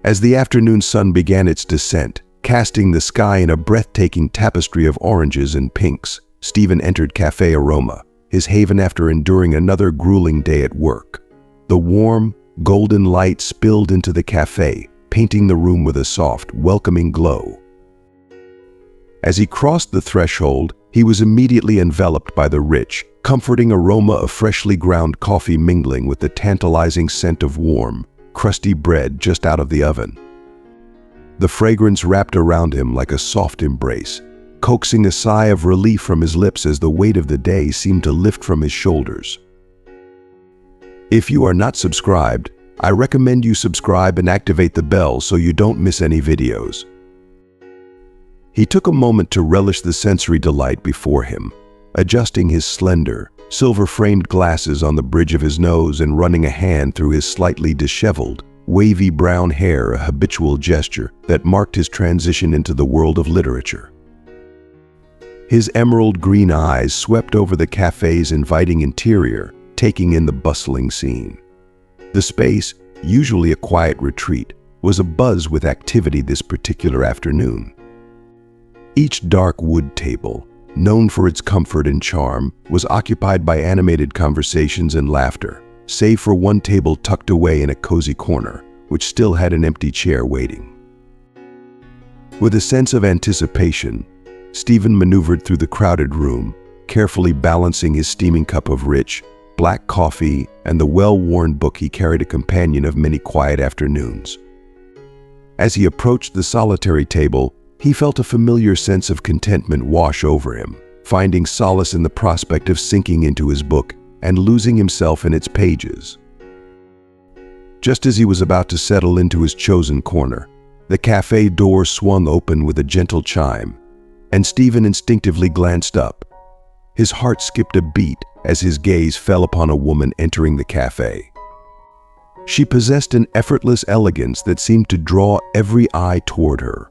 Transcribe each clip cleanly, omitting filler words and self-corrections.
As the afternoon sun began its descent, casting the sky in a breathtaking tapestry of oranges and pinks, Stephen entered Cafe Aroma, his haven after enduring another grueling day at work. The warm, golden light spilled into the cafe, painting the room with a soft, welcoming glow. As he crossed the threshold, he was immediately enveloped by the rich, comforting aroma of freshly ground coffee mingling with the tantalizing scent of warm, crusty bread just out of the oven. The fragrance wrapped around him like a soft embrace, coaxing a sigh of relief from his lips as the weight of the day seemed to lift from his shoulders. If you are not subscribed, I recommend you subscribe and activate the bell so you don't miss any videos. He took a moment to relish the sensory delight before him, adjusting his slender, silver-framed glasses on the bridge of his nose and running a hand through his slightly disheveled, wavy brown hair, a habitual gesture that marked his transition into the world of literature. His emerald green eyes swept over the cafe's inviting interior, taking in the bustling scene. The space, usually a quiet retreat, was abuzz with activity this particular afternoon. Each dark wood table, known for its comfort and charm, was occupied by animated conversations and laughter, save for one table tucked away in a cozy corner, which still had an empty chair waiting. With a sense of anticipation, Stephen maneuvered through the crowded room, carefully balancing his steaming cup of rich, black coffee and the well-worn book he carried, a companion of many quiet afternoons. As he approached the solitary table, he felt a familiar sense of contentment wash over him, finding solace in the prospect of sinking into his book and losing himself in its pages. Just as he was about to settle into his chosen corner, the cafe door swung open with a gentle chime, and Stephen instinctively glanced up. His heart skipped a beat as his gaze fell upon a woman entering the cafe. She possessed an effortless elegance that seemed to draw every eye toward her.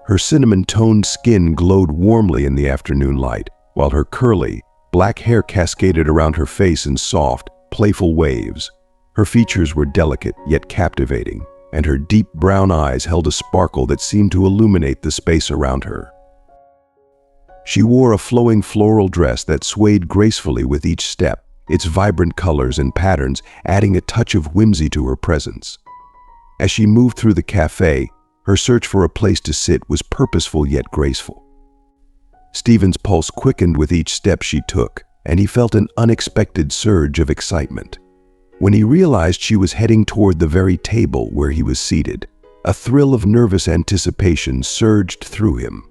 Her cinnamon-toned skin glowed warmly in the afternoon light, while her curly, black hair cascaded around her face in soft, playful waves. Her features were delicate yet captivating, and her deep brown eyes held a sparkle that seemed to illuminate the space around her. She wore a flowing floral dress that swayed gracefully with each step, its vibrant colors and patterns adding a touch of whimsy to her presence. As she moved through the cafe, her search for a place to sit was purposeful yet graceful. Stephen's pulse quickened with each step she took, and he felt an unexpected surge of excitement. When he realized she was heading toward the very table where he was seated, a thrill of nervous anticipation surged through him.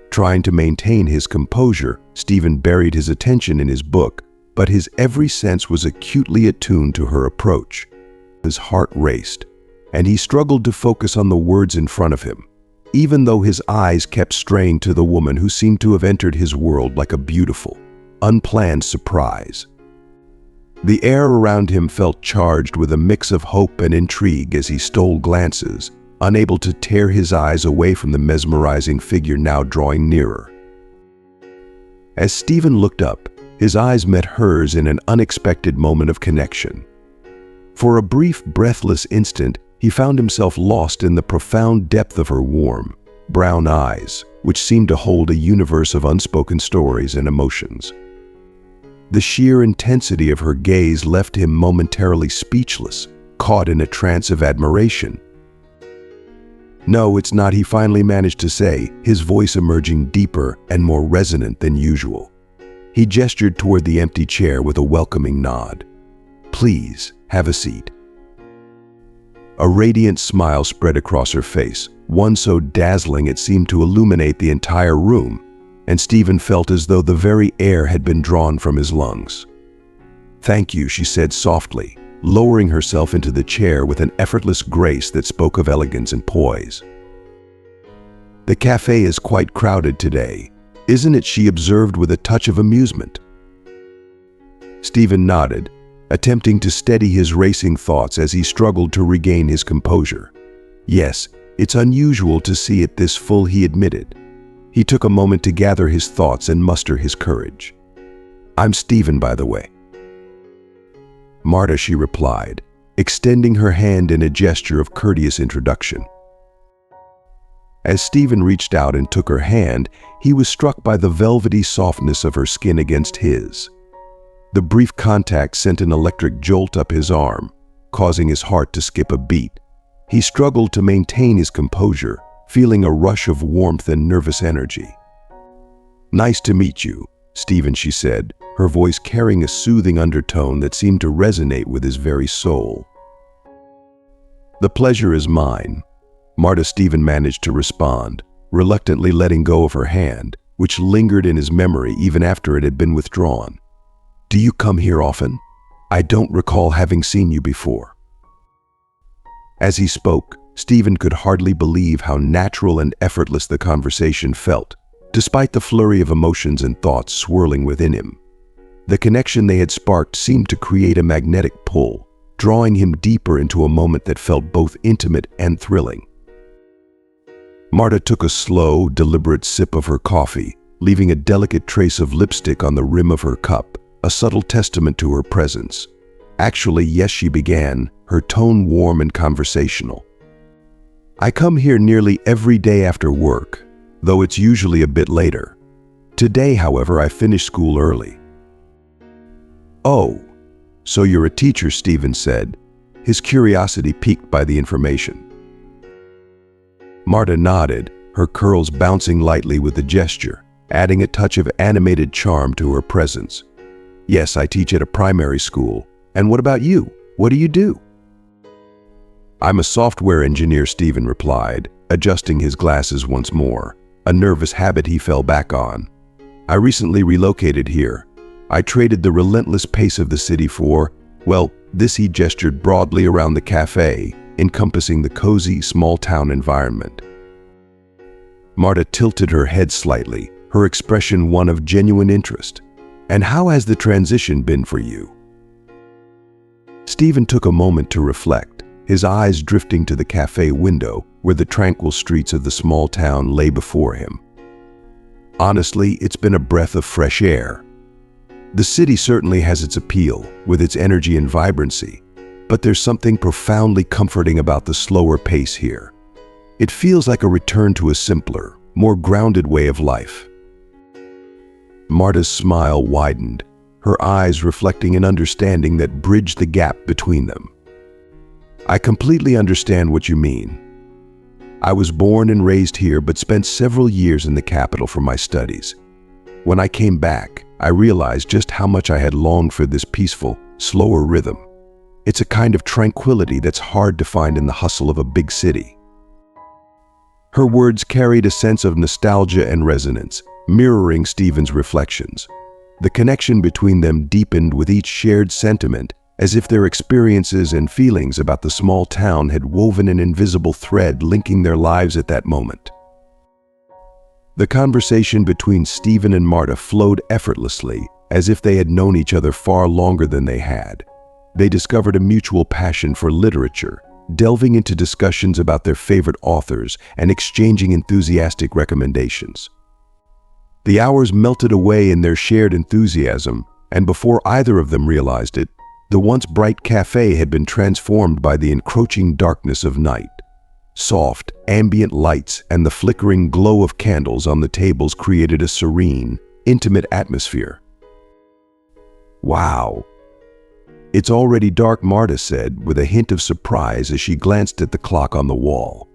Trying to maintain his composure, Stephen buried his attention in his book, but his every sense was acutely attuned to her approach. His heart raced, and he struggled to focus on the words in front of him, even though his eyes kept straying to the woman who seemed to have entered his world like a beautiful, unplanned surprise. The air around him felt charged with a mix of hope and intrigue as he stole glances, unable to tear his eyes away from the mesmerizing figure now drawing nearer. As Stephen looked up, his eyes met hers in an unexpected moment of connection. For a brief, breathless instant, he found himself lost in the profound depth of her warm, brown eyes, which seemed to hold a universe of unspoken stories and emotions. The sheer intensity of her gaze left him momentarily speechless, caught in a trance of admiration. "No, it's not," he finally managed to say, his voice emerging deeper and more resonant than usual. He gestured toward the empty chair with a welcoming nod. "Please, have a seat." A radiant smile spread across her face, one so dazzling it seemed to illuminate the entire room, and Stephen felt as though the very air had been drawn from his lungs. "Thank you," she said softly, lowering herself into the chair with an effortless grace that spoke of elegance and poise. "The cafe is quite crowded today, isn't it?" she observed with a touch of amusement. Stephen nodded, attempting to steady his racing thoughts as he struggled to regain his composure. "Yes, it's unusual to see it this full," he admitted. He took a moment to gather his thoughts and muster his courage. "I'm Stephen, by the way." "Marta," she replied, extending her hand in a gesture of courteous introduction. As Stephen reached out and took her hand, he was struck by the velvety softness of her skin against his. The brief contact sent an electric jolt up his arm, causing his heart to skip a beat. He struggled to maintain his composure, feeling a rush of warmth and nervous energy. "Nice to meet you, Stephen," she said, her voice carrying a soothing undertone that seemed to resonate with his very soul. "The pleasure is mine," Marta. Stephen managed to respond, reluctantly letting go of her hand, which lingered in his memory even after it had been withdrawn. "Do you come here often? I don't recall having seen you before." As he spoke, Stephen could hardly believe how natural and effortless the conversation felt, despite the flurry of emotions and thoughts swirling within him. The connection they had sparked seemed to create a magnetic pull, drawing him deeper into a moment that felt both intimate and thrilling. Marta took a slow, deliberate sip of her coffee, leaving a delicate trace of lipstick on the rim of her cup, a subtle testament to her presence. "Actually, yes," she began, her tone warm and conversational. "I come here nearly every day after work, though it's usually a bit later. Today, however, I finished school early." "Oh, so you're a teacher," Stephen said, his curiosity piqued by the information. Marta nodded, her curls bouncing lightly with the gesture, adding a touch of animated charm to her presence. "Yes, I teach at a primary school. And what about you? What do you do?" "I'm a software engineer," Stephen replied, adjusting his glasses once more, a nervous habit he fell back on. "I recently relocated here. I traded the relentless pace of the city for, well, this." He gestured broadly around the cafe, encompassing the cozy, small-town environment. Marta tilted her head slightly, her expression one of genuine interest. "And how has the transition been for you?" Stephen took a moment to reflect, his eyes drifting to the cafe window where the tranquil streets of the small town lay before him. "Honestly, it's been a breath of fresh air. The city certainly has its appeal, with its energy and vibrancy, but there's something profoundly comforting about the slower pace here. It feels like a return to a simpler, more grounded way of life." Marta's smile widened, her eyes reflecting an understanding that bridged the gap between them. "I completely understand what you mean. I was born and raised here but spent several years in the capital for my studies. When I came back, I realized just how much I had longed for this peaceful, slower rhythm. It's a kind of tranquility that's hard to find in the hustle of a big city." Her words carried a sense of nostalgia and resonance, mirroring Stephen's reflections. The connection between them deepened with each shared sentiment, as if their experiences and feelings about the small town had woven an invisible thread linking their lives at that moment. The conversation between Stephen and Marta flowed effortlessly, as if they had known each other far longer than they had. They discovered a mutual passion for literature, delving into discussions about their favorite authors and exchanging enthusiastic recommendations. The hours melted away in their shared enthusiasm, and before either of them realized it, the once bright cafe had been transformed by the encroaching darkness of night. Soft, ambient lights and the flickering glow of candles on the tables created a serene, intimate atmosphere. "Wow. It's already dark," Marta said, with a hint of surprise as she glanced at the clock on the wall.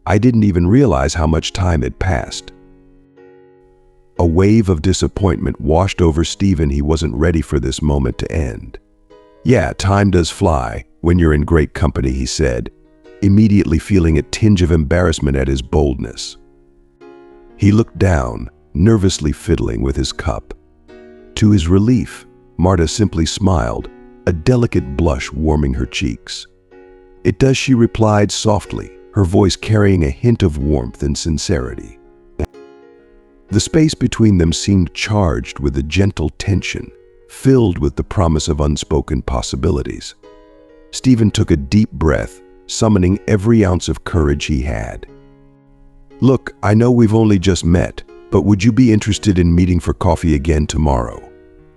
"I didn't even realize how much time had passed." A wave of disappointment washed over Stephen. He wasn't ready for this moment to end. "Yeah, time does fly when you're in great company," he said, immediately feeling a tinge of embarrassment at his boldness. He looked down, nervously fiddling with his cup. To his relief, Marta simply smiled, a delicate blush warming her cheeks. "It does," she replied softly, her voice carrying a hint of warmth and sincerity. The space between them seemed charged with a gentle tension, filled with the promise of unspoken possibilities. Stephen took a deep breath, summoning every ounce of courage he had. "Look, I know we've only just met, but would you be interested in meeting for coffee again tomorrow?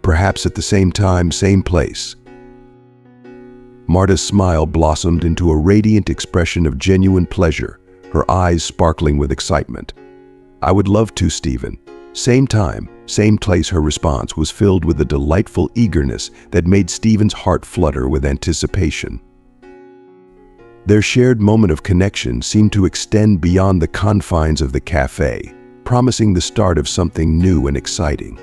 Perhaps at the same time, same place?" Marta's smile blossomed into a radiant expression of genuine pleasure, her eyes sparkling with excitement. "I would love to, Stephen." Same time, same place. Her response was filled with a delightful eagerness that made Stephen's heart flutter with anticipation. Their shared moment of connection seemed to extend beyond the confines of the cafe, promising the start of something new and exciting.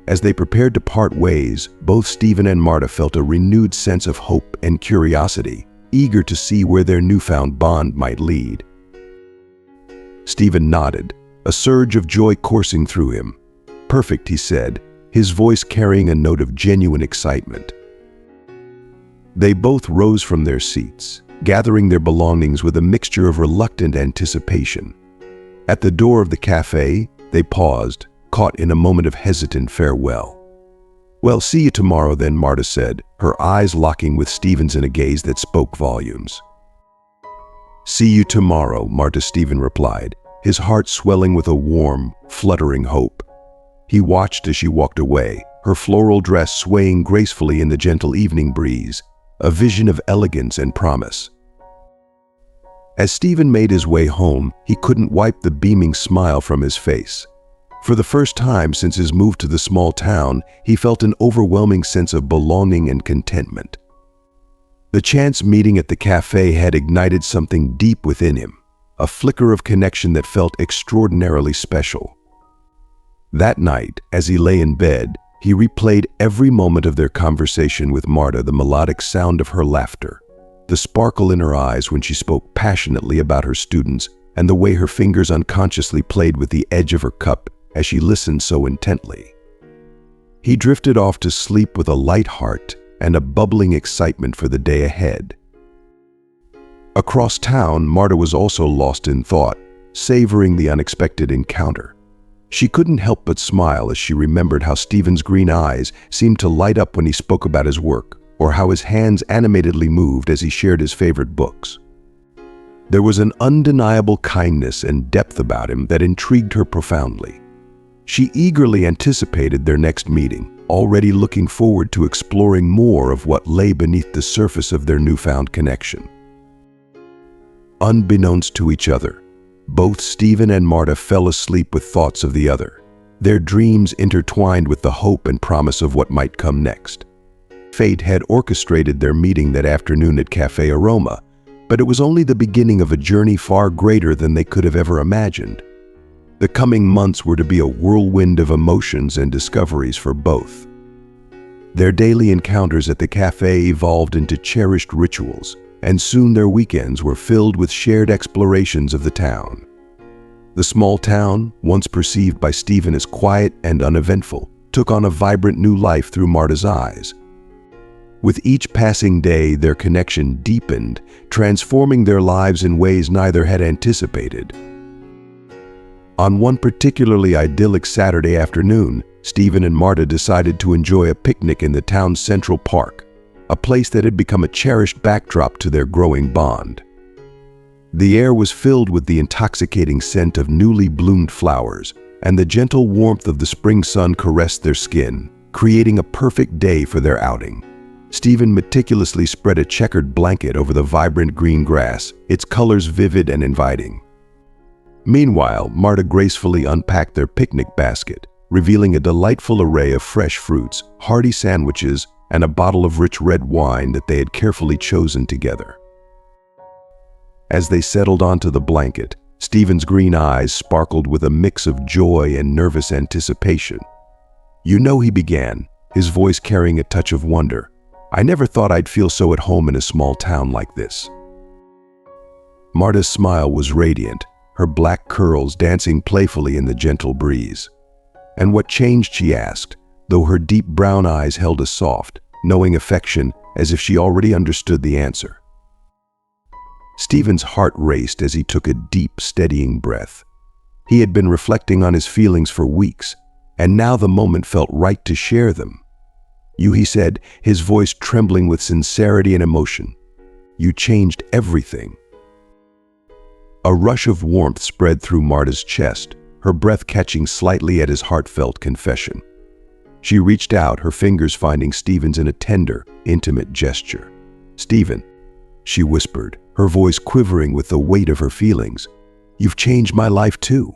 As they prepared to part ways, both Stephen and Marta felt a renewed sense of hope and curiosity, eager to see where their newfound bond might lead. Stephen nodded, a surge of joy coursing through him. "Perfect," he said, his voice carrying a note of genuine excitement. They both rose from their seats, gathering their belongings with a mixture of reluctant anticipation. At the door of the cafe, they paused, caught in a moment of hesitant farewell. "Well, see you tomorrow then," Marta said, her eyes locking with Stephen's in a gaze that spoke volumes. "See you tomorrow," Stephen replied, his heart swelling with a warm, fluttering hope. He watched as she walked away, her floral dress swaying gracefully in the gentle evening breeze, a vision of elegance and promise. As Stephen made his way home, he couldn't wipe the beaming smile from his face. For the first time since his move to the small town, he felt an overwhelming sense of belonging and contentment. The chance meeting at the cafe had ignited something deep within him, a flicker of connection that felt extraordinarily special. That night, as he lay in bed, he replayed every moment of their conversation with Marta, the melodic sound of her laughter, the sparkle in her eyes when she spoke passionately about her students, and the way her fingers unconsciously played with the edge of her cup as she listened so intently. He drifted off to sleep with a light heart and a bubbling excitement for the day ahead. Across town, Marta was also lost in thought, savoring the unexpected encounter. She couldn't help but smile as she remembered how Stephen's green eyes seemed to light up when he spoke about his work, or how his hands animatedly moved as he shared his favorite books. There was an undeniable kindness and depth about him that intrigued her profoundly. She eagerly anticipated their next meeting, already looking forward to exploring more of what lay beneath the surface of their newfound connection. Unbeknownst to each other, both Stephen and Marta fell asleep with thoughts of the other, their dreams intertwined with the hope and promise of what might come next. Fate had orchestrated their meeting that afternoon at Cafe Aroma, but it was only the beginning of a journey far greater than they could have ever imagined. The coming months were to be a whirlwind of emotions and discoveries for both. Their daily encounters at the cafe evolved into cherished rituals, and soon their weekends were filled with shared explorations of the town. The small town, once perceived by Stephen as quiet and uneventful, took on a vibrant new life through Marta's eyes. With each passing day, their connection deepened, transforming their lives in ways neither had anticipated. On one particularly idyllic Saturday afternoon, Stephen and Marta decided to enjoy a picnic in the town's central park, a place that had become a cherished backdrop to their growing bond. The air was filled with the intoxicating scent of newly bloomed flowers, and the gentle warmth of the spring sun caressed their skin, creating a perfect day for their outing. Stephen meticulously spread a checkered blanket over the vibrant green grass, its colors vivid and inviting. Meanwhile, Marta gracefully unpacked their picnic basket, revealing a delightful array of fresh fruits, hearty sandwiches, and a bottle of rich red wine that they had carefully chosen together. As they settled onto the blanket, Stephen's green eyes sparkled with a mix of joy and nervous anticipation. "You know," he began, his voice carrying a touch of wonder, "I never thought I'd feel so at home in a small town like this." Marta's smile was radiant, her black curls dancing playfully in the gentle breeze. "And what changed?" she asked, though her deep brown eyes held a soft, knowing affection as if she already understood the answer. Stephen's heart raced as he took a deep, steadying breath. He had been reflecting on his feelings for weeks, and now the moment felt right to share them. "You," he said, his voice trembling with sincerity and emotion. "You changed everything." A rush of warmth spread through Marta's chest, her breath catching slightly at his heartfelt confession. She reached out, her fingers finding Stephen's in a tender, intimate gesture. "Stephen," she whispered, her voice quivering with the weight of her feelings, "you've changed my life too.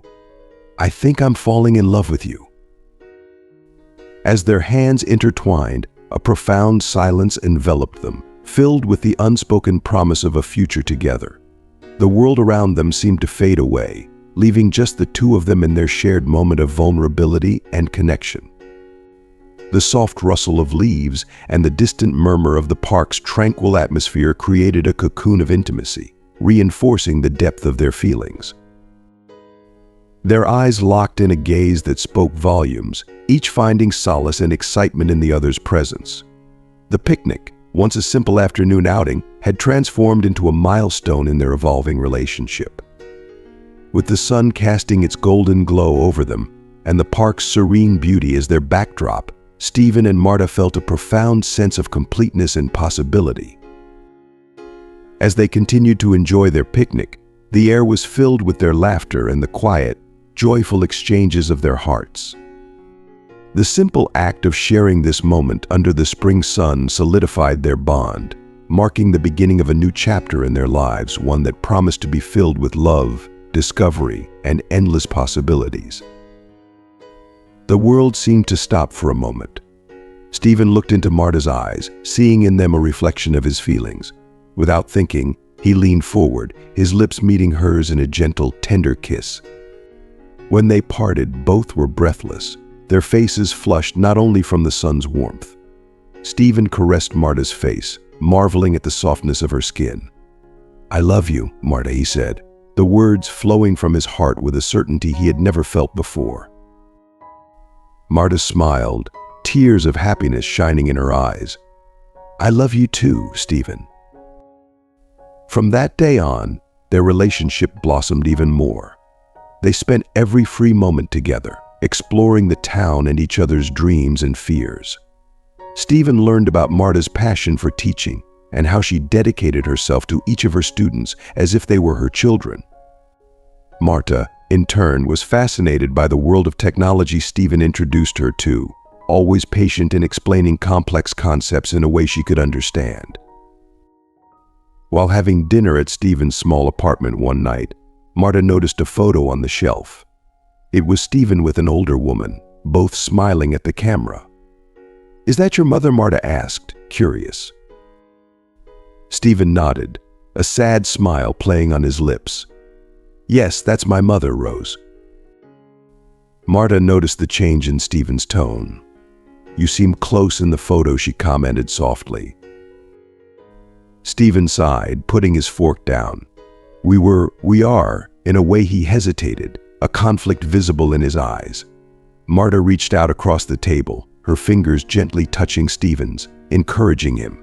I think I'm falling in love with you." As their hands intertwined, a profound silence enveloped them, filled with the unspoken promise of a future together. The world around them seemed to fade away, leaving just the two of them in their shared moment of vulnerability and connection. The soft rustle of leaves and the distant murmur of the park's tranquil atmosphere created a cocoon of intimacy, reinforcing the depth of their feelings. Their eyes locked in a gaze that spoke volumes, each finding solace and excitement in the other's presence. The picnic, once a simple afternoon outing, had transformed into a milestone in their evolving relationship. With the sun casting its golden glow over them and the park's serene beauty as their backdrop, Stephen and Marta felt a profound sense of completeness and possibility. As they continued to enjoy their picnic, the air was filled with their laughter and the quiet, joyful exchanges of their hearts. The simple act of sharing this moment under the spring sun solidified their bond, marking the beginning of a new chapter in their lives, one that promised to be filled with love, discovery, and endless possibilities. The world seemed to stop for a moment. Stephen looked into Marta's eyes, seeing in them a reflection of his feelings. Without thinking, he leaned forward, his lips meeting hers in a gentle, tender kiss. When they parted, both were breathless, their faces flushed not only from the sun's warmth. Stephen caressed Marta's face, marveling at the softness of her skin. "I love you, Marta," he said, the words flowing from his heart with a certainty he had never felt before. Marta smiled, tears of happiness shining in her eyes. "I love you too, Stephen." From that day on, their relationship blossomed even more. They spent every free moment together, exploring the town and each other's dreams and fears. Stephen learned about Marta's passion for teaching and how she dedicated herself to each of her students as if they were her children. Marta, in turn, was fascinated by the world of technology Stephen introduced her to, always patient in explaining complex concepts in a way she could understand. While having dinner at Stephen's small apartment one night, Marta noticed a photo on the shelf. It was Stephen with an older woman, both smiling at the camera. "Is that your mother?" Marta asked, curious. Stephen nodded, a sad smile playing on his lips. "Yes, that's my mother, Rose." Marta noticed the change in Stephen's tone. "You seem close in the photo," she commented softly. Stephen sighed, putting his fork down. We are, in a way." He hesitated, a conflict visible in his eyes. Marta reached out across the table, her fingers gently touching Stephen's, encouraging him.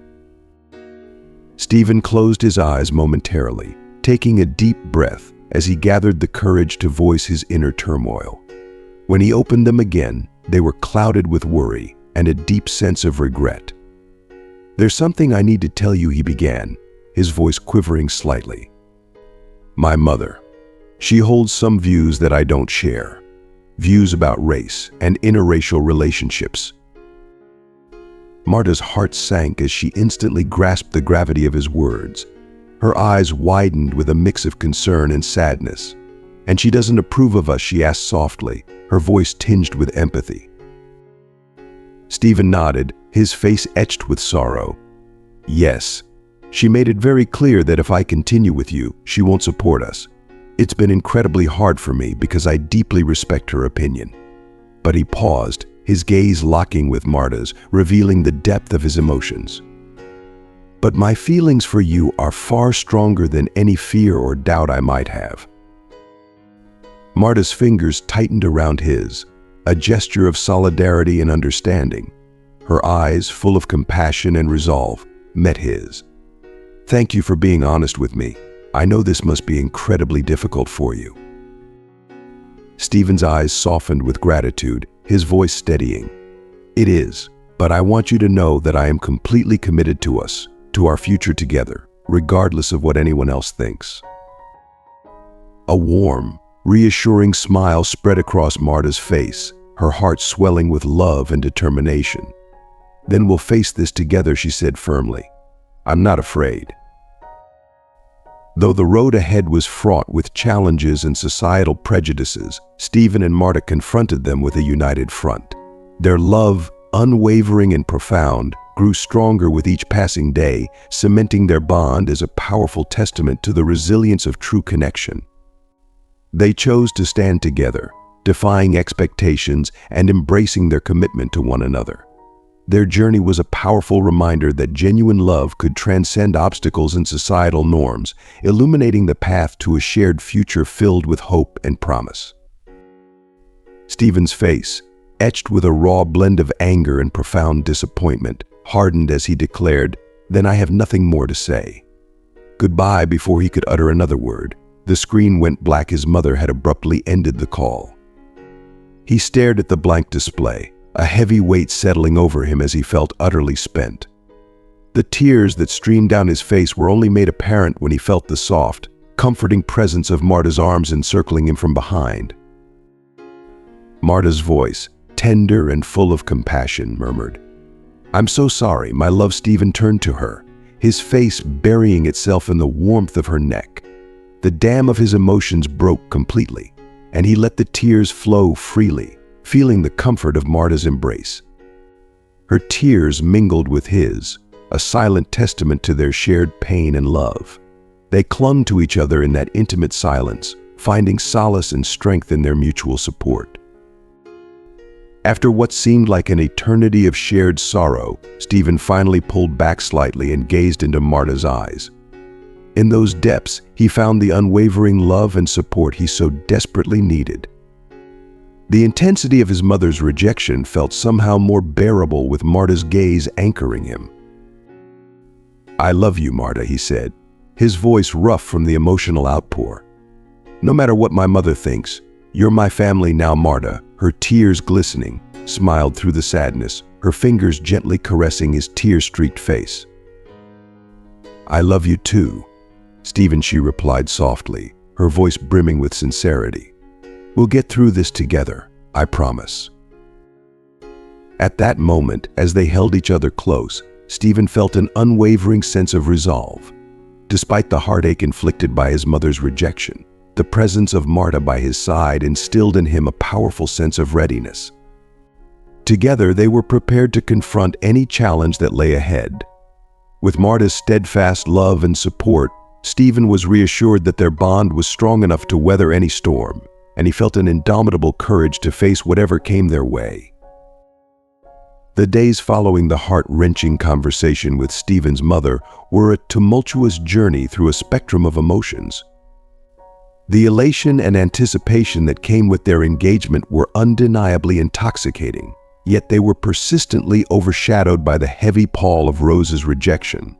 Stephen closed his eyes momentarily, taking a deep breath as he gathered the courage to voice his inner turmoil. When he opened them again, they were clouded with worry and a deep sense of regret. "There's something I need to tell you," he began, his voice quivering slightly. "My mother. She holds some views that I don't share. Views about race and interracial relationships." Marta's heart sank as she instantly grasped the gravity of his words. Her eyes widened with a mix of concern and sadness. "And she doesn't approve of us?" she asked softly, her voice tinged with empathy. Stephen nodded, his face etched with sorrow. "Yes. She made it very clear that if I continue with you, she won't support us. It's been incredibly hard for me because I deeply respect her opinion." But he paused, his gaze locking with Marta's, revealing the depth of his emotions. "But my feelings for you are far stronger than any fear or doubt I might have." Marta's fingers tightened around his, a gesture of solidarity and understanding. Her eyes, full of compassion and resolve, met his. "Thank you for being honest with me. I know this must be incredibly difficult for you." Stephen's eyes softened with gratitude, his voice steadying. "It is, but I want you to know that I am completely committed to us, to our future together, regardless of what anyone else thinks." A warm, reassuring smile spread across Marta's face, her heart swelling with love and determination. "Then we'll face this together," she said firmly. I'm not afraid." Though the road ahead was fraught with challenges and societal prejudices, Stephen and Marta confronted them with a united front. Their love, unwavering and profound, grew stronger with each passing day, cementing their bond as a powerful testament to the resilience of true connection. They chose to stand together, defying expectations and embracing their commitment to one another. Their journey was a powerful reminder that genuine love could transcend obstacles and societal norms, illuminating the path to a shared future filled with hope and promise. Stephen's face, etched with a raw blend of anger and profound disappointment, hardened as he declared, "Then I have nothing more to say." Goodbye before he could utter another word. The screen went black. His mother had abruptly ended the call. He stared at the blank display, a heavy weight settling over him as he felt utterly spent. The tears that streamed down his face were only made apparent when he felt the soft, comforting presence of Marta's arms encircling him from behind. Marta's voice, tender and full of compassion, murmured, "I'm so sorry, my love." Stephen turned to her, his face burying itself in the warmth of her neck. The dam of his emotions broke completely, and he let the tears flow freely, feeling the comfort of Marta's embrace. Her tears mingled with his, a silent testament to their shared pain and love. They clung to each other in that intimate silence, finding solace and strength in their mutual support. After what seemed like an eternity of shared sorrow, Stephen finally pulled back slightly and gazed into Marta's eyes. In those depths, he found the unwavering love and support he so desperately needed. The intensity of his mother's rejection felt somehow more bearable with Marta's gaze anchoring him. "I love you, Marta," he said, his voice rough from the emotional outpour. "No matter what my mother thinks, you're my family now." Marta, her tears glistening, smiled through the sadness, her fingers gently caressing his tear-streaked face. "I love you too, Stephen," she replied softly, her voice brimming with sincerity. "We'll get through this together, I promise." At that moment, as they held each other close, Stephen felt an unwavering sense of resolve. Despite the heartache inflicted by his mother's rejection, the presence of Marta by his side instilled in him a powerful sense of readiness. Together, they were prepared to confront any challenge that lay ahead. With Marta's steadfast love and support, Stephen was reassured that their bond was strong enough to weather any storm, and he felt an indomitable courage to face whatever came their way. The days following the heart-wrenching conversation with Stephen's mother were a tumultuous journey through a spectrum of emotions. The elation and anticipation that came with their engagement were undeniably intoxicating, yet they were persistently overshadowed by the heavy pall of Rose's rejection.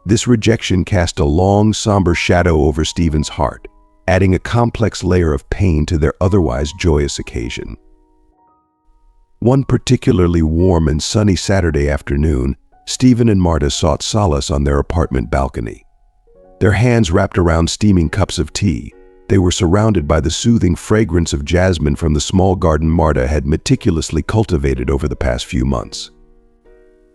This rejection cast a long, somber shadow over Stephen's heart, adding a complex layer of pain to their otherwise joyous occasion. One particularly warm and sunny Saturday afternoon, Stephen and Marta sought solace on their apartment balcony. Their hands wrapped around steaming cups of tea, they were surrounded by the soothing fragrance of jasmine from the small garden Marta had meticulously cultivated over the past few months.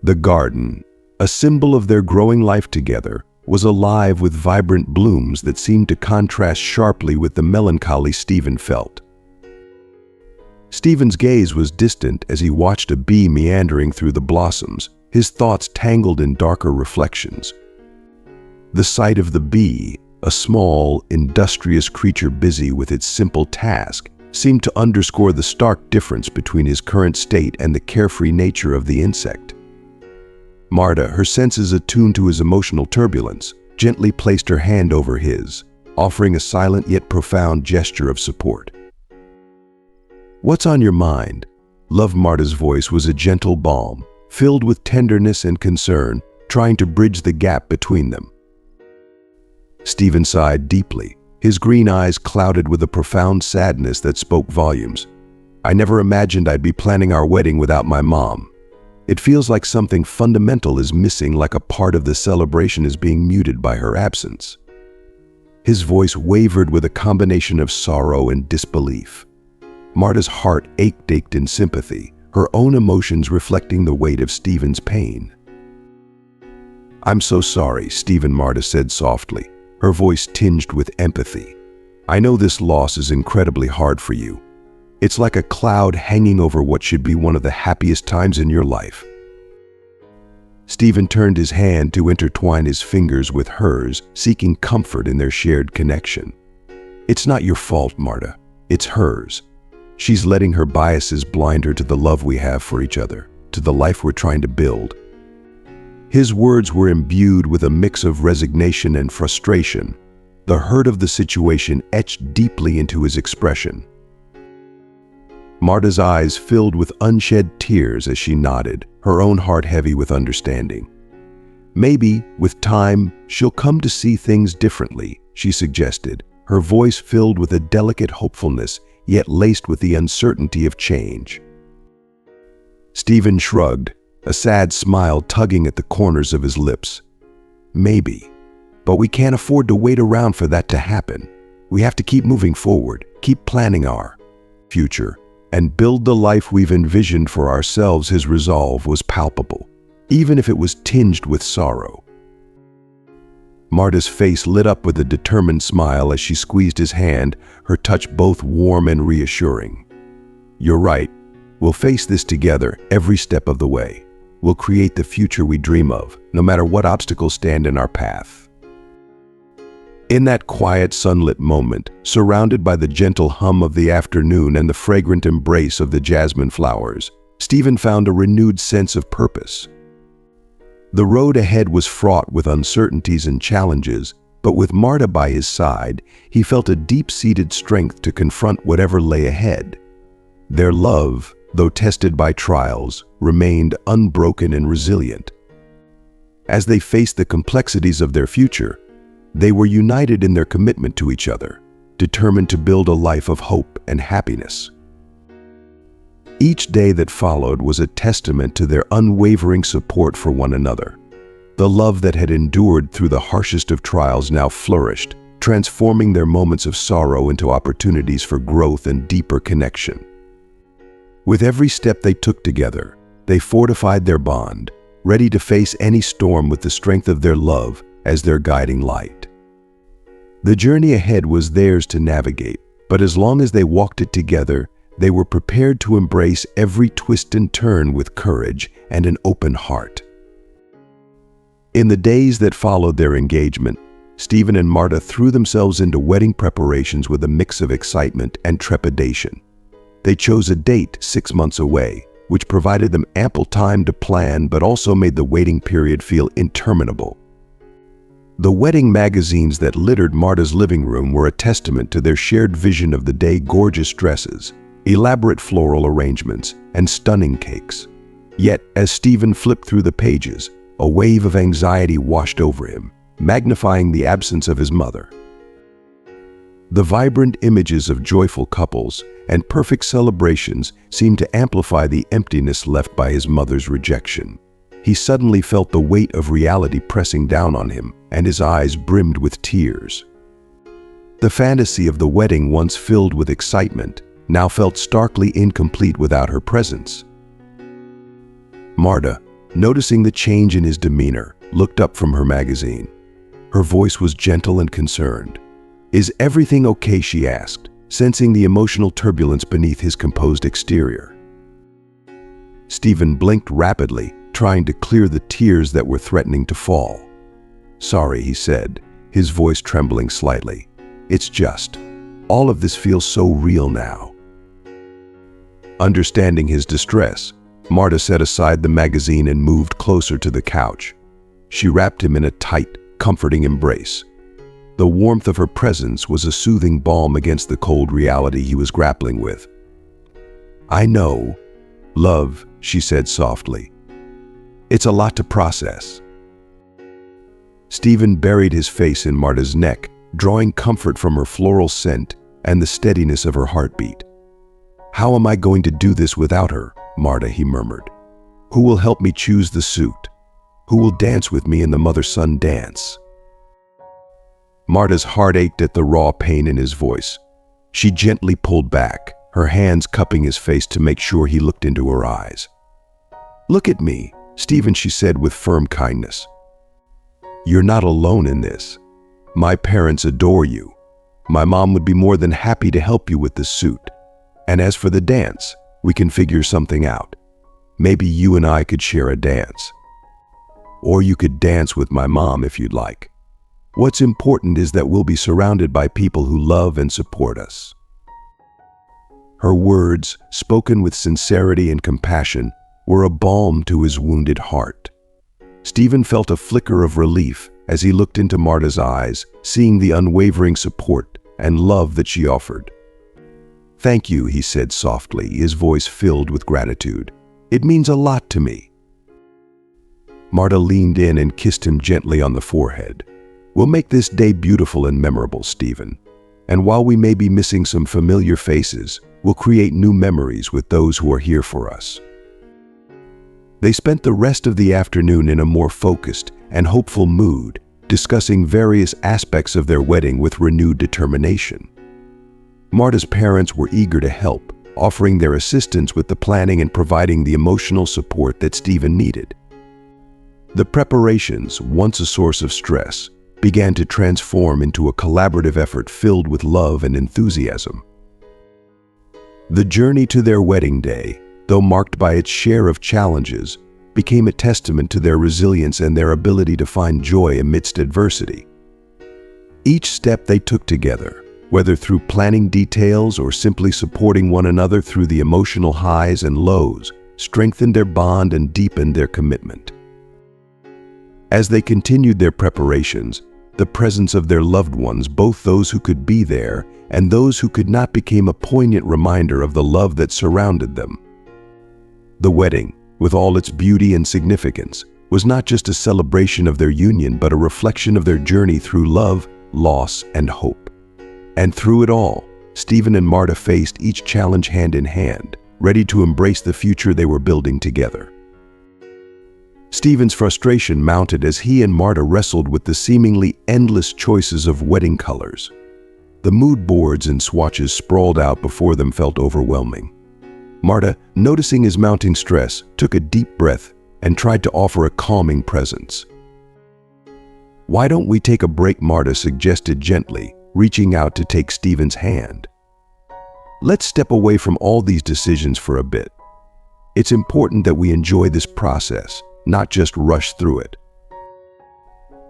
The garden, a symbol of their growing life together, was alive with vibrant blooms that seemed to contrast sharply with the melancholy Stephen felt. Stephen's gaze was distant as he watched a bee meandering through the blossoms, his thoughts tangled in darker reflections. The sight of the bee, a small, industrious creature busy with its simple task, seemed to underscore the stark difference between his current state and the carefree nature of the insect. Marta, her senses attuned to his emotional turbulence, gently placed her hand over his, offering a silent yet profound gesture of support. "What's on your mind?" Love Marta's voice was a gentle balm, filled with tenderness and concern, trying to bridge the gap between them. Stephen sighed deeply, his green eyes clouded with a profound sadness that spoke volumes. "I never imagined I'd be planning our wedding without my mom. It feels like something fundamental is missing, like a part of the celebration is being muted by her absence." His voice wavered with a combination of sorrow and disbelief. Marta's heart ached in sympathy, her own emotions reflecting the weight of Stephen's pain. "I'm so sorry," Stephen, Marta said softly, her voice tinged with empathy. "I know this loss is incredibly hard for you. It's like a cloud hanging over what should be one of the happiest times in your life." Stephen turned his hand to intertwine his fingers with hers, seeking comfort in their shared connection. "It's not your fault, Marta. It's hers. She's letting her biases blind her to the love we have for each other, to the life we're trying to build." His words were imbued with a mix of resignation and frustration, the hurt of the situation etched deeply into his expression. Marta's eyes filled with unshed tears as she nodded, her own heart heavy with understanding. "Maybe, with time, she'll come to see things differently," she suggested, her voice filled with a delicate hopefulness, yet laced with the uncertainty of change. Stephen shrugged, a sad smile tugging at the corners of his lips. "Maybe. But we can't afford to wait around for that to happen. We have to keep moving forward, keep planning our future, and build the life we've envisioned for ourselves." His resolve was palpable, even if it was tinged with sorrow. Marta's face lit up with a determined smile as she squeezed his hand, her touch both warm and reassuring. "You're right. We'll face this together every step of the way. We'll create the future we dream of, no matter what obstacles stand in our path." In that quiet, sunlit moment, surrounded by the gentle hum of the afternoon and the fragrant embrace of the jasmine flowers, Stephen found a renewed sense of purpose. The road ahead was fraught with uncertainties and challenges, but with Marta by his side, he felt a deep-seated strength to confront whatever lay ahead. Their love, though tested by trials, remained unbroken and resilient. As they faced the complexities of their future, they were united in their commitment to each other, determined to build a life of hope and happiness. Each day that followed was a testament to their unwavering support for one another. The love that had endured through the harshest of trials now flourished, transforming their moments of sorrow into opportunities for growth and deeper connection. With every step they took together, they fortified their bond, ready to face any storm with the strength of their love as their guiding light. The journey ahead was theirs to navigate, but as long as they walked it together, they were prepared to embrace every twist and turn with courage and an open heart. In the days that followed their engagement, Stephen and Marta threw themselves into wedding preparations with a mix of excitement and trepidation. They chose a date 6 months away, which provided them ample time to plan but also made the waiting period feel interminable. The wedding magazines that littered Marta's living room were a testament to their shared vision of the day: gorgeous dresses, elaborate floral arrangements, and stunning cakes. Yet, as Stephen flipped through the pages, a wave of anxiety washed over him, magnifying the absence of his mother. The vibrant images of joyful couples and perfect celebrations seemed to amplify the emptiness left by his mother's rejection. He suddenly felt the weight of reality pressing down on him, and his eyes brimmed with tears. The fantasy of the wedding, once filled with excitement, now felt starkly incomplete without her presence. Marta, noticing the change in his demeanor, looked up from her magazine. Her voice was gentle and concerned. "Is everything okay?" she asked, sensing the emotional turbulence beneath his composed exterior. Stephen blinked rapidly, trying to clear the tears that were threatening to fall. "Sorry," he said, his voice trembling slightly. "It's just, all of this feels so real now." Understanding his distress, Marta set aside the magazine and moved closer to the couch. She wrapped him in a tight, comforting embrace. The warmth of her presence was a soothing balm against the cold reality he was grappling with. "I know, love," she said softly. "It's a lot to process." Stephen buried his face in Marta's neck, drawing comfort from her floral scent and the steadiness of her heartbeat. "How am I going to do this without her, Marta?" he murmured. "Who will help me choose the suit? Who will dance with me in the mother-son dance?" Marta's heart ached at the raw pain in his voice. She gently pulled back, her hands cupping his face to make sure he looked into her eyes. "Look at me, Stephen," she said with firm kindness. "You're not alone in this. My parents adore you. My mom would be more than happy to help you with the suit. And as for the dance, we can figure something out. Maybe you and I could share a dance. Or you could dance with my mom if you'd like. What's important is that we'll be surrounded by people who love and support us." Her words, spoken with sincerity and compassion, were a balm to his wounded heart. Stephen felt a flicker of relief as he looked into Marta's eyes, seeing the unwavering support and love that she offered. "Thank you," he said softly, his voice filled with gratitude. "It means a lot to me." Marta leaned in and kissed him gently on the forehead. "We'll make this day beautiful and memorable, Stephen. And while we may be missing some familiar faces, we'll create new memories with those who are here for us." They spent the rest of the afternoon in a more focused and hopeful mood, discussing various aspects of their wedding with renewed determination. Marta's parents were eager to help, offering their assistance with the planning and providing the emotional support that Stephen needed. The preparations, once a source of stress, began to transform into a collaborative effort filled with love and enthusiasm. The journey to their wedding day, though marked by its share of challenges, became a testament to their resilience and their ability to find joy amidst adversity. Each step they took together, whether through planning details or simply supporting one another through the emotional highs and lows, strengthened their bond and deepened their commitment. As they continued their preparations, the presence of their loved ones, both those who could be there and those who could not, became a poignant reminder of the love that surrounded them. The wedding, with all its beauty and significance, was not just a celebration of their union but a reflection of their journey through love, loss, and hope. And through it all, Stephen and Marta faced each challenge hand in hand, ready to embrace the future they were building together. Stephen's frustration mounted as he and Marta wrestled with the seemingly endless choices of wedding colors. The mood boards and swatches sprawled out before them felt overwhelming. Marta, noticing his mounting stress, took a deep breath and tried to offer a calming presence. "Why don't we take a break?" Marta suggested gently, reaching out to take Stephen's hand. "Let's step away from all these decisions for a bit. It's important that we enjoy this process, not just rush through it."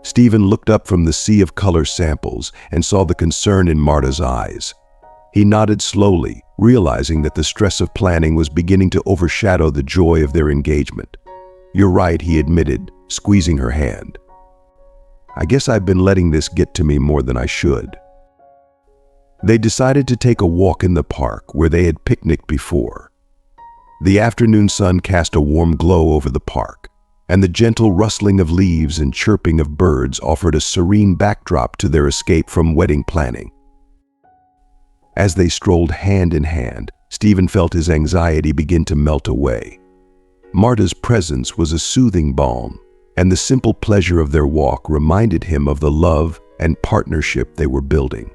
Stephen looked up from the sea of color samples and saw the concern in Marta's eyes. He nodded slowly, realizing that the stress of planning was beginning to overshadow the joy of their engagement. "You're right," he admitted, squeezing her hand. "I guess I've been letting this get to me more than I should." They decided to take a walk in the park where they had picnicked before. The afternoon sun cast a warm glow over the park, and the gentle rustling of leaves and chirping of birds offered a serene backdrop to their escape from wedding planning. As they strolled hand in hand, Stephen felt his anxiety begin to melt away. Marta's presence was a soothing balm, and the simple pleasure of their walk reminded him of the love and partnership they were building.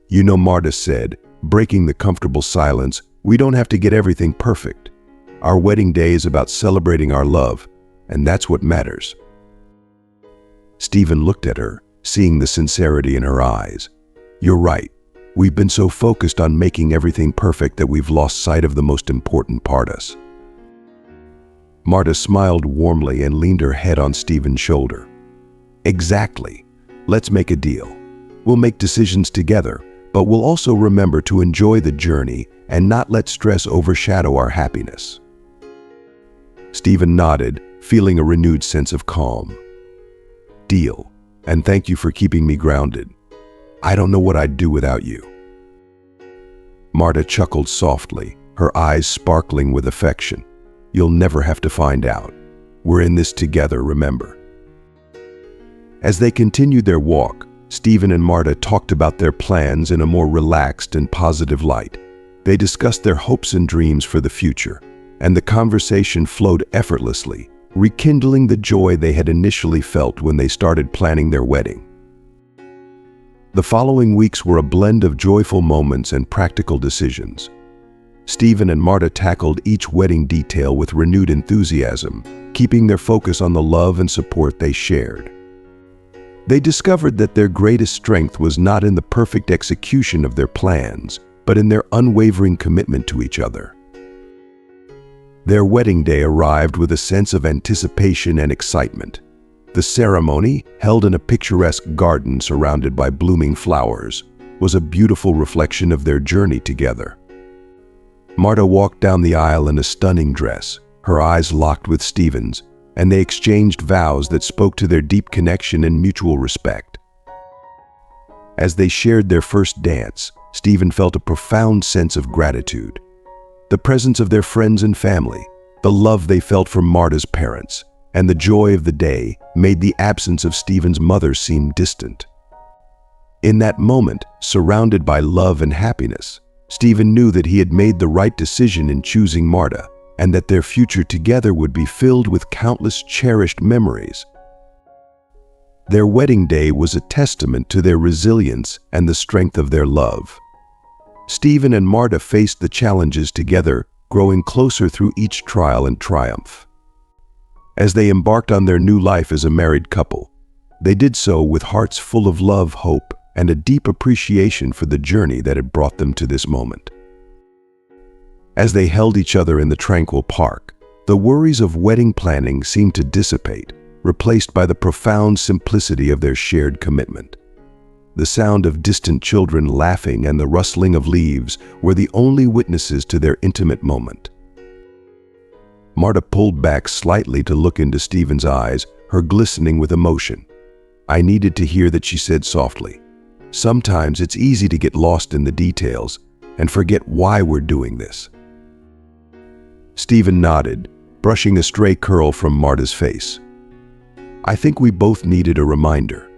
"You know," Marta said, breaking the comfortable silence, "we don't have to get everything perfect. Our wedding day is about celebrating our love, and that's what matters." Stephen looked at her, seeing the sincerity in her eyes. "You're right. We've been so focused on making everything perfect that we've lost sight of the most important part of us." Marta smiled warmly and leaned her head on Stephen's shoulder. "Exactly. Let's make a deal. We'll make decisions together, but we'll also remember to enjoy the journey and not let stress overshadow our happiness." Stephen nodded, feeling a renewed sense of calm. "Deal, and thank you for keeping me grounded. I don't know what I'd do without you." Marta chuckled softly, her eyes sparkling with affection. "You'll never have to find out. We're in this together, remember." As they continued their walk, Stephen and Marta talked about their plans in a more relaxed and positive light. They discussed their hopes and dreams for the future, and the conversation flowed effortlessly, rekindling the joy they had initially felt when they started planning their wedding. The following weeks were a blend of joyful moments and practical decisions. Stephen and Marta tackled each wedding detail with renewed enthusiasm, keeping their focus on the love and support they shared. They discovered that their greatest strength was not in the perfect execution of their plans, but in their unwavering commitment to each other. Their wedding day arrived with a sense of anticipation and excitement. The ceremony, held in a picturesque garden surrounded by blooming flowers, was a beautiful reflection of their journey together. Marta walked down the aisle in a stunning dress, her eyes locked with Stephen's, and they exchanged vows that spoke to their deep connection and mutual respect. As they shared their first dance, Stephen felt a profound sense of gratitude. The presence of their friends and family, the love they felt from Marta's parents, and the joy of the day made the absence of Stephen's mother seem distant. In that moment, surrounded by love and happiness, Stephen knew that he had made the right decision in choosing Marta, and that their future together would be filled with countless cherished memories. Their wedding day was a testament to their resilience and the strength of their love. Stephen and Marta faced the challenges together, growing closer through each trial and triumph. As they embarked on their new life as a married couple, they did so with hearts full of love, hope, and a deep appreciation for the journey that had brought them to this moment. As they held each other in the tranquil park, the worries of wedding planning seemed to dissipate, replaced by the profound simplicity of their shared commitment. The sound of distant children laughing and the rustling of leaves were the only witnesses to their intimate moment. Marta pulled back slightly to look into Stephen's eyes, her glistening with emotion. "I needed to hear that," she said softly. "Sometimes it's easy to get lost in the details and forget why we're doing this." Stephen nodded, brushing a stray curl from Marta's face. "I think we both needed a reminder.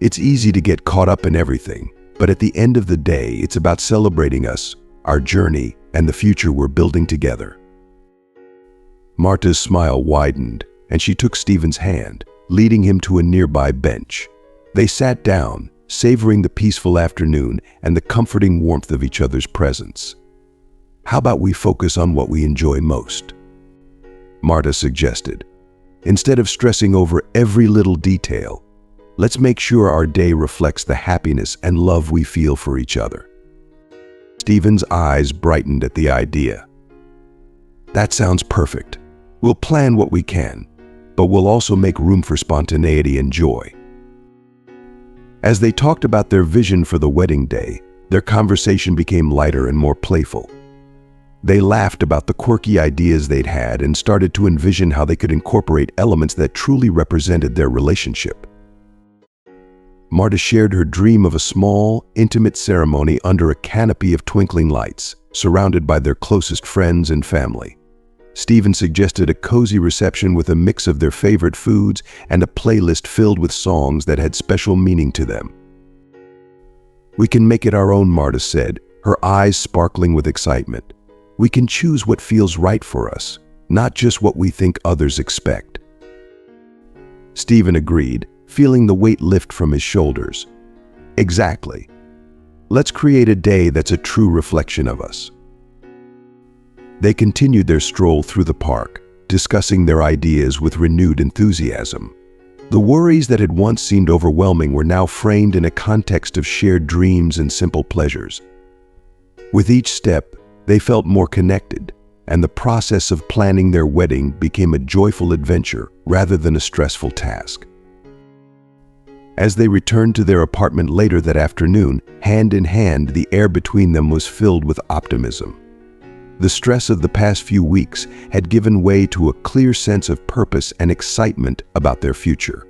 It's easy to get caught up in everything, but at the end of the day, it's about celebrating us, our journey, and the future we're building together." Marta's smile widened, and she took Stephen's hand, leading him to a nearby bench. They sat down, savoring the peaceful afternoon and the comforting warmth of each other's presence. "How about we focus on what we enjoy most?" Marta suggested. "Instead of stressing over every little detail, let's make sure our day reflects the happiness and love we feel for each other." Stephen's eyes brightened at the idea. "That sounds perfect. We'll plan what we can, but we'll also make room for spontaneity and joy." As they talked about their vision for the wedding day, their conversation became lighter and more playful. They laughed about the quirky ideas they'd had and started to envision how they could incorporate elements that truly represented their relationship. Marta shared her dream of a small, intimate ceremony under a canopy of twinkling lights, surrounded by their closest friends and family. Stephen suggested a cozy reception with a mix of their favorite foods and a playlist filled with songs that had special meaning to them. "We can make it our own," Marta said, her eyes sparkling with excitement. "We can choose what feels right for us, not just what we think others expect." Stephen agreed, feeling the weight lift from his shoulders. "Exactly. Let's create a day that's a true reflection of us." They continued their stroll through the park, discussing their ideas with renewed enthusiasm. The worries that had once seemed overwhelming were now framed in a context of shared dreams and simple pleasures. With each step, they felt more connected, and the process of planning their wedding became a joyful adventure rather than a stressful task. As they returned to their apartment later that afternoon, hand in hand, the air between them was filled with optimism. The stress of the past few weeks had given way to a clear sense of purpose and excitement about their future.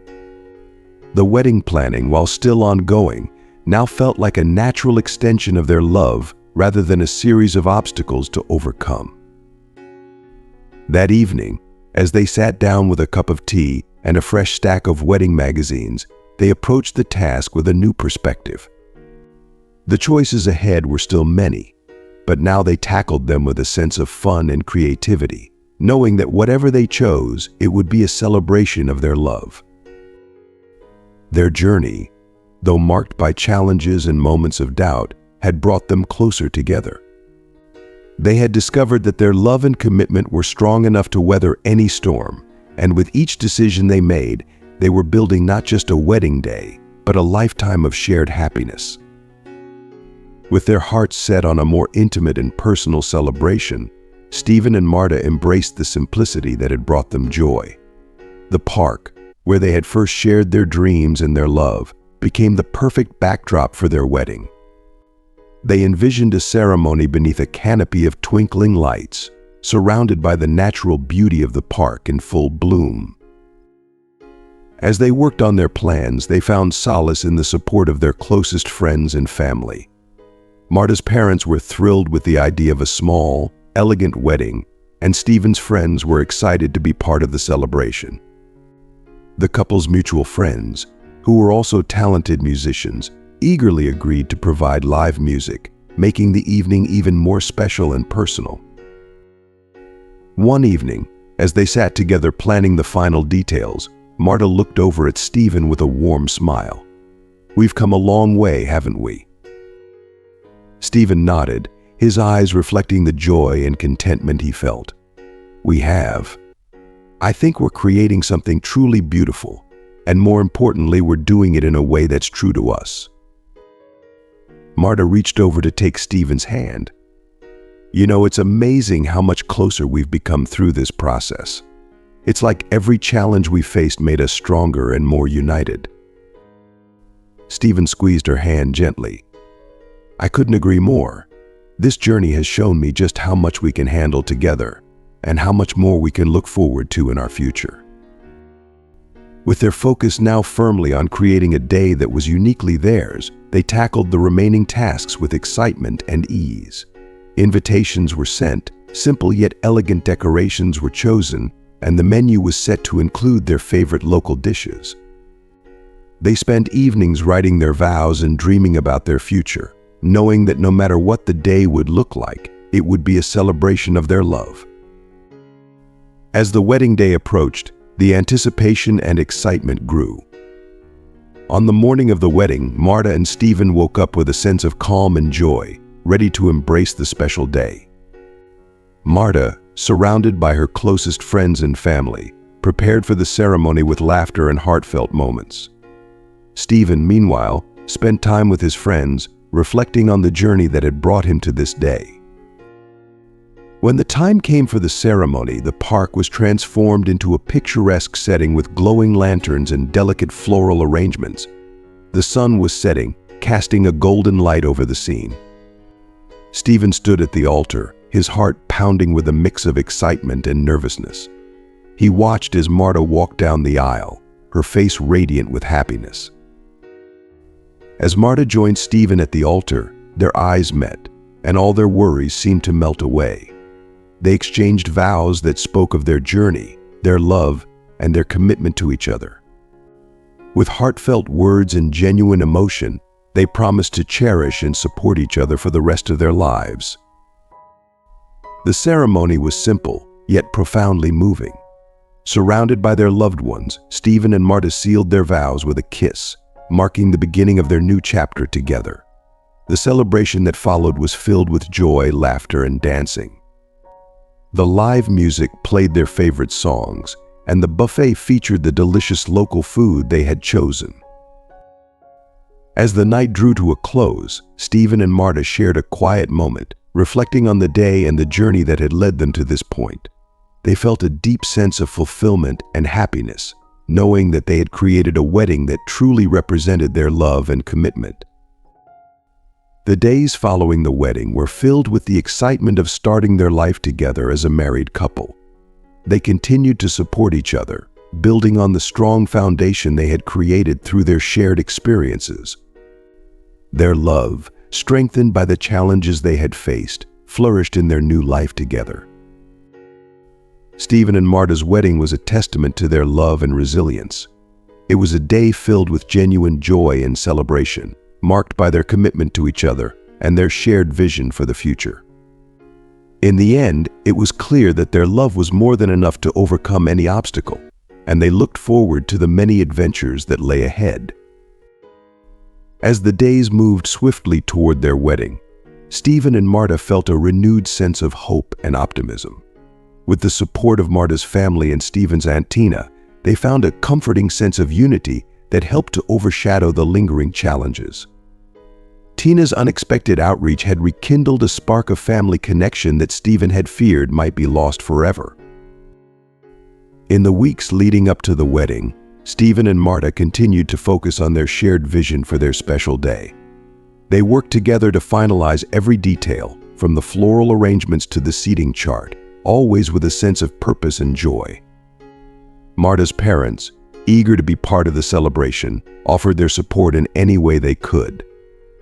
The wedding planning, while still ongoing, now felt like a natural extension of their love rather than a series of obstacles to overcome. That evening, as they sat down with a cup of tea and a fresh stack of wedding magazines, they approached the task with a new perspective. The choices ahead were still many, but now they tackled them with a sense of fun and creativity, knowing that whatever they chose, it would be a celebration of their love. Their journey, though marked by challenges and moments of doubt, had brought them closer together. They had discovered that their love and commitment were strong enough to weather any storm, and with each decision they made, they were building not just a wedding day, but a lifetime of shared happiness. With their hearts set on a more intimate and personal celebration, Stephen and Marta embraced the simplicity that had brought them joy. The park, where they had first shared their dreams and their love, became the perfect backdrop for their wedding. They envisioned a ceremony beneath a canopy of twinkling lights, surrounded by the natural beauty of the park in full bloom. As they worked on their plans, they found solace in the support of their closest friends and family. Marta's parents were thrilled with the idea of a small, elegant wedding, and Stephen's friends were excited to be part of the celebration. The couple's mutual friends, who were also talented musicians, eagerly agreed to provide live music, making the evening even more special and personal. One evening, as they sat together planning the final details, Marta looked over at Stephen with a warm smile. "We've come a long way, haven't we?" Stephen nodded, his eyes reflecting the joy and contentment he felt. "We have. I think we're creating something truly beautiful, and more importantly, we're doing it in a way that's true to us." Marta reached over to take Stephen's hand. "You know, it's amazing how much closer we've become through this process. It's like every challenge we faced made us stronger and more united." Stephen squeezed her hand gently. "I couldn't agree more. This journey has shown me just how much we can handle together and how much more we can look forward to in our future." With their focus now firmly on creating a day that was uniquely theirs, they tackled the remaining tasks with excitement and ease. Invitations were sent, simple yet elegant decorations were chosen, and the menu was set to include their favorite local dishes. They spent evenings writing their vows and dreaming about their future, knowing that no matter what the day would look like, it would be a celebration of their love. As the wedding day approached, the anticipation and excitement grew. On the morning of the wedding, Marta and Stephen woke up with a sense of calm and joy, ready to embrace the special day. Marta, surrounded by her closest friends and family, prepared for the ceremony with laughter and heartfelt moments. Stephen, meanwhile, spent time with his friends, reflecting on the journey that had brought him to this day. When the time came for the ceremony, the park was transformed into a picturesque setting with glowing lanterns and delicate floral arrangements. The sun was setting, casting a golden light over the scene. Stephen stood at the altar, his heart pounding with a mix of excitement and nervousness. He watched as Marta walked down the aisle, her face radiant with happiness. As Marta joined Stephen at the altar, their eyes met, and all their worries seemed to melt away. They exchanged vows that spoke of their journey, their love, and their commitment to each other. With heartfelt words and genuine emotion, they promised to cherish and support each other for the rest of their lives. The ceremony was simple, yet profoundly moving. Surrounded by their loved ones, Stephen and Marta sealed their vows with a kiss, marking the beginning of their new chapter together. The celebration that followed was filled with joy, laughter, and dancing. The live music played their favorite songs, and the buffet featured the delicious local food they had chosen. As the night drew to a close, Stephen and Marta shared a quiet moment, reflecting on the day and the journey that had led them to this point. They felt a deep sense of fulfillment and happiness, knowing that they had created a wedding that truly represented their love and commitment. The days following the wedding were filled with the excitement of starting their life together as a married couple. They continued to support each other, building on the strong foundation they had created through their shared experiences. Their love, strengthened by the challenges they had faced, flourished in their new life together. Stephen and Marta's wedding was a testament to their love and resilience. It was a day filled with genuine joy and celebration, marked by their commitment to each other and their shared vision for the future. In the end, it was clear that their love was more than enough to overcome any obstacle, and they looked forward to the many adventures that lay ahead. As the days moved swiftly toward their wedding, Stephen and Marta felt a renewed sense of hope and optimism. With the support of Marta's family and Stephen's Aunt Tina, they found a comforting sense of unity that helped to overshadow the lingering challenges. Tina's unexpected outreach had rekindled a spark of family connection that Stephen had feared might be lost forever. In the weeks leading up to the wedding, Stephen and Marta continued to focus on their shared vision for their special day. They worked together to finalize every detail, from the floral arrangements to the seating chart, always with a sense of purpose and joy. Marta's parents, eager to be part of the celebration, offered their support in any way they could.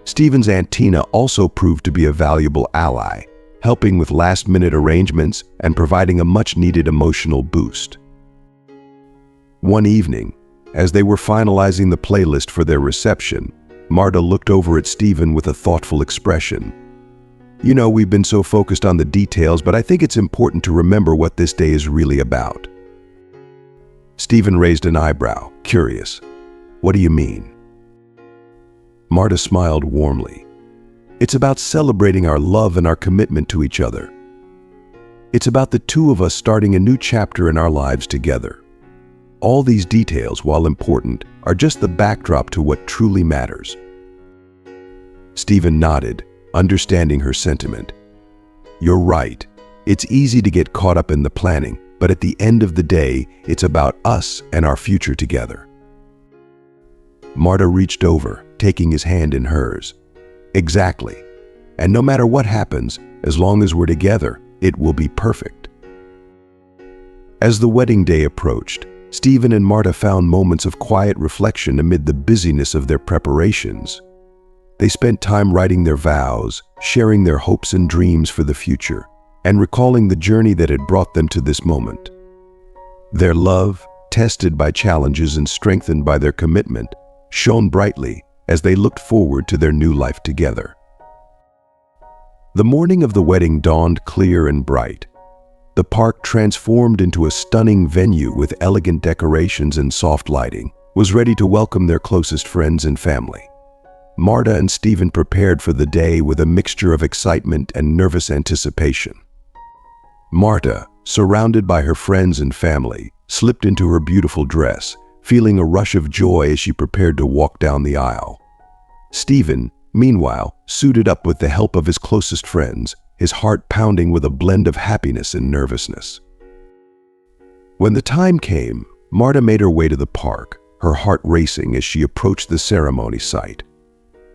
Stephen's Aunt Tina also proved to be a valuable ally, helping with last-minute arrangements and providing a much-needed emotional boost. One evening, as they were finalizing the playlist for their reception, Marta looked over at Stephen with a thoughtful expression. "You know, we've been so focused on the details, but I think it's important to remember what this day is really about." Stephen raised an eyebrow, curious. "What do you mean?" Marta smiled warmly. "It's about celebrating our love and our commitment to each other. It's about the two of us starting a new chapter in our lives together. All these details, while important, are just the backdrop to what truly matters." Stephen nodded, understanding her sentiment. "You're right. It's easy to get caught up in the planning, but at the end of the day, it's about us and our future together." Marta reached over, taking his hand in hers. "Exactly. And no matter what happens, as long as we're together, it will be perfect." As the wedding day approached, Stephen and Marta found moments of quiet reflection amid the busyness of their preparations. They spent time writing their vows, sharing their hopes and dreams for the future, and recalling the journey that had brought them to this moment. Their love, tested by challenges and strengthened by their commitment, shone brightly as they looked forward to their new life together. The morning of the wedding dawned clear and bright. The park, transformed into a stunning venue with elegant decorations and soft lighting, was ready to welcome their closest friends and family. Marta and Stephen prepared for the day with a mixture of excitement and nervous anticipation. Marta, surrounded by her friends and family, slipped into her beautiful dress, feeling a rush of joy as she prepared to walk down the aisle. Stephen, meanwhile, suited up with the help of his closest friends, his heart pounding with a blend of happiness and nervousness. When the time came, Marta made her way to the park, her heart racing as she approached the ceremony site.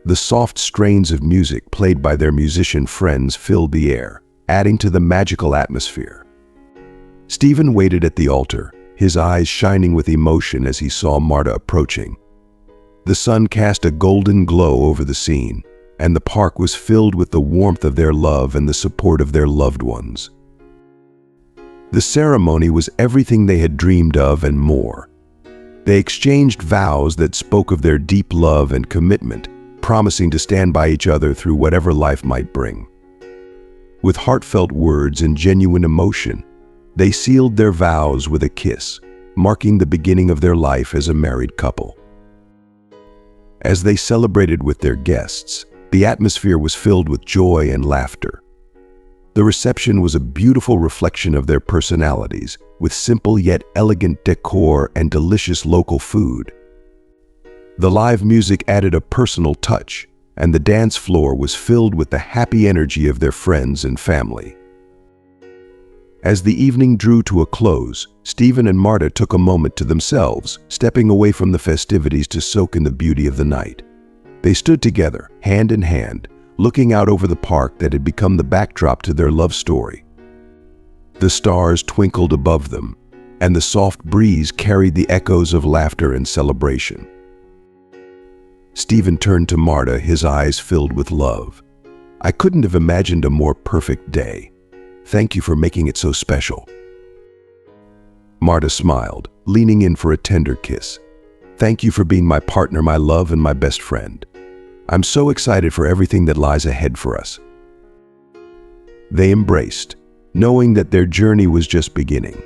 The soft strains of music played by their musician friends filled the air, adding to the magical atmosphere. Stephen waited at the altar, his eyes shining with emotion as he saw Marta approaching. The sun cast a golden glow over the scene, and the park was filled with the warmth of their love and the support of their loved ones. The ceremony was everything they had dreamed of and more. They exchanged vows that spoke of their deep love and commitment, promising to stand by each other through whatever life might bring. With heartfelt words and genuine emotion, they sealed their vows with a kiss, marking the beginning of their life as a married couple. As they celebrated with their guests, the atmosphere was filled with joy and laughter. The reception was a beautiful reflection of their personalities, with simple yet elegant decor and delicious local food. The live music added a personal touch, and the dance floor was filled with the happy energy of their friends and family. As the evening drew to a close, Stephen and Marta took a moment to themselves, stepping away from the festivities to soak in the beauty of the night. They stood together, hand in hand, looking out over the park that had become the backdrop to their love story. The stars twinkled above them, and the soft breeze carried the echoes of laughter and celebration. Stephen turned to Marta, his eyes filled with love. "I couldn't have imagined a more perfect day. Thank you for making it so special." Marta smiled, leaning in for a tender kiss. "Thank you for being my partner, my love, and my best friend. I'm so excited for everything that lies ahead for us." They embraced, knowing that their journey was just beginning.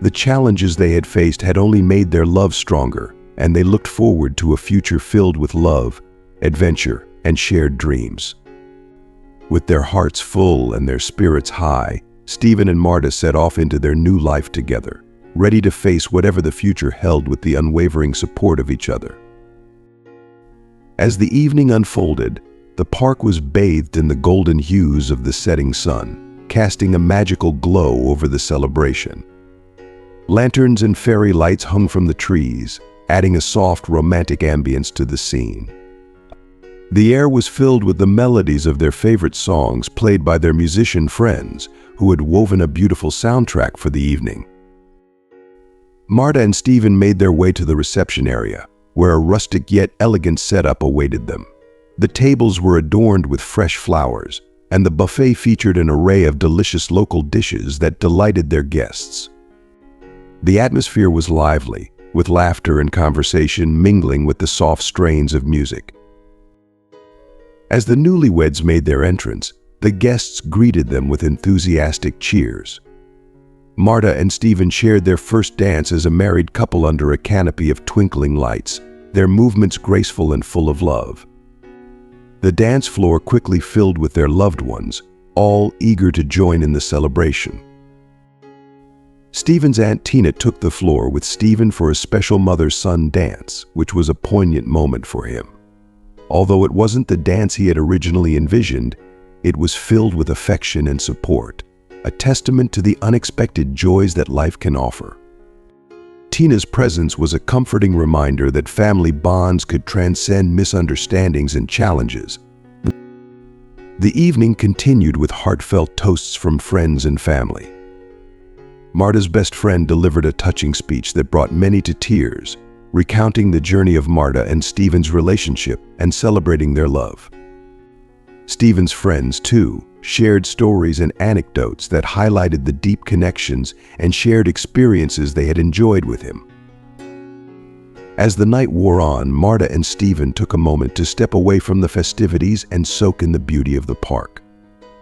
The challenges they had faced had only made their love stronger, and they looked forward to a future filled with love, adventure, and shared dreams. With their hearts full and their spirits high, Stephen and Marta set off into their new life together, ready to face whatever the future held with the unwavering support of each other. As the evening unfolded, the park was bathed in the golden hues of the setting sun, casting a magical glow over the celebration. Lanterns and fairy lights hung from the trees, adding a soft, romantic ambience to the scene. The air was filled with the melodies of their favorite songs played by their musician friends, who had woven a beautiful soundtrack for the evening. Marta and Stephen made their way to the reception area, where a rustic yet elegant setup awaited them. The tables were adorned with fresh flowers, and the buffet featured an array of delicious local dishes that delighted their guests. The atmosphere was lively, with laughter and conversation mingling with the soft strains of music. As the newlyweds made their entrance, the guests greeted them with enthusiastic cheers. Marta and Stephen shared their first dance as a married couple under a canopy of twinkling lights, their movements graceful and full of love. The dance floor quickly filled with their loved ones, all eager to join in the celebration. Stephen's Aunt Tina took the floor with Stephen for a special mother-son dance, which was a poignant moment for him. Although it wasn't the dance he had originally envisioned, it was filled with affection and support, a testament to the unexpected joys that life can offer. Tina's presence was a comforting reminder that family bonds could transcend misunderstandings and challenges. The evening continued with heartfelt toasts from friends and family. Marta's best friend delivered a touching speech that brought many to tears, recounting the journey of Marta and Stephen's relationship and celebrating their love. Stephen's friends, too, shared stories and anecdotes that highlighted the deep connections and shared experiences they had enjoyed with him. As the night wore on, Marta and Stephen took a moment to step away from the festivities and soak in the beauty of the park.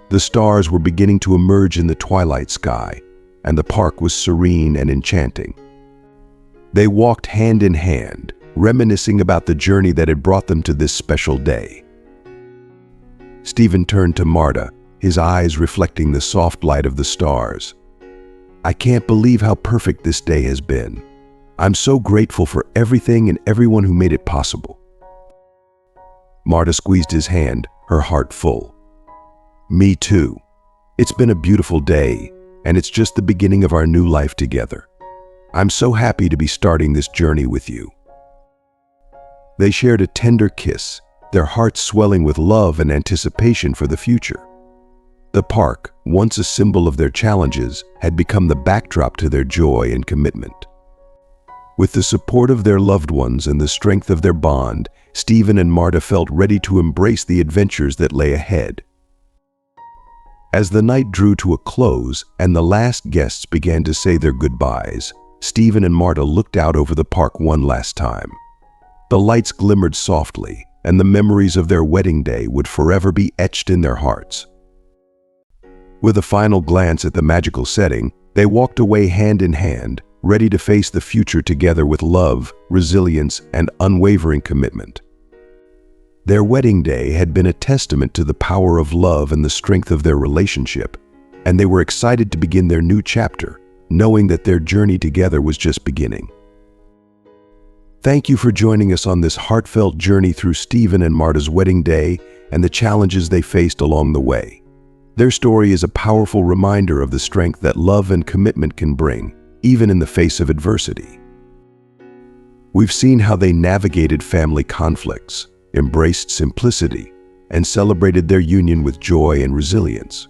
The stars were beginning to emerge in the twilight sky, and the park was serene and enchanting. They walked hand in hand, reminiscing about the journey that had brought them to this special day. Stephen turned to Marta, his eyes reflecting the soft light of the stars. "I can't believe how perfect this day has been. I'm so grateful for everything and everyone who made it possible." Marta squeezed his hand, her heart full. "Me too. It's been a beautiful day, and it's just the beginning of our new life together. I'm so happy to be starting this journey with you." They shared a tender kiss, their hearts swelling with love and anticipation for the future. The park, once a symbol of their challenges, had become the backdrop to their joy and commitment. With the support of their loved ones and the strength of their bond, Stephen and Marta felt ready to embrace the adventures that lay ahead. As the night drew to a close and the last guests began to say their goodbyes, Stephen and Marta looked out over the park one last time. The lights glimmered softly, and the memories of their wedding day would forever be etched in their hearts. With a final glance at the magical setting, they walked away hand in hand, ready to face the future together with love, resilience, and unwavering commitment. Their wedding day had been a testament to the power of love and the strength of their relationship, and they were excited to begin their new chapter, knowing that their journey together was just beginning. Thank you for joining us on this heartfelt journey through Stephen and Marta's wedding day and the challenges they faced along the way. Their story is a powerful reminder of the strength that love and commitment can bring, even in the face of adversity. We've seen how they navigated family conflicts, embraced simplicity, and celebrated their union with joy and resilience.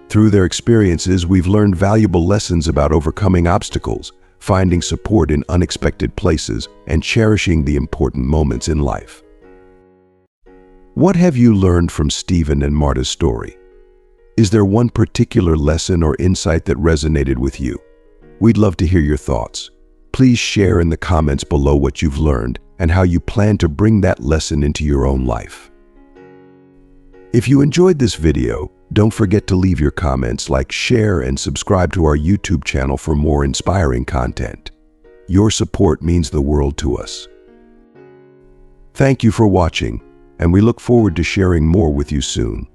Through their experiences, we've learned valuable lessons about overcoming obstacles, finding support in unexpected places, and cherishing the important moments in life. What have you learned from Stephen and Marta's story? Is there one particular lesson or insight that resonated with you? We'd love to hear your thoughts. Please share in the comments below what you've learned and how you plan to bring that lesson into your own life. If you enjoyed this video, don't forget to leave your comments, like, share, and subscribe to our YouTube channel for more inspiring content. Your support means the world to us. Thank you for watching, and we look forward to sharing more with you soon.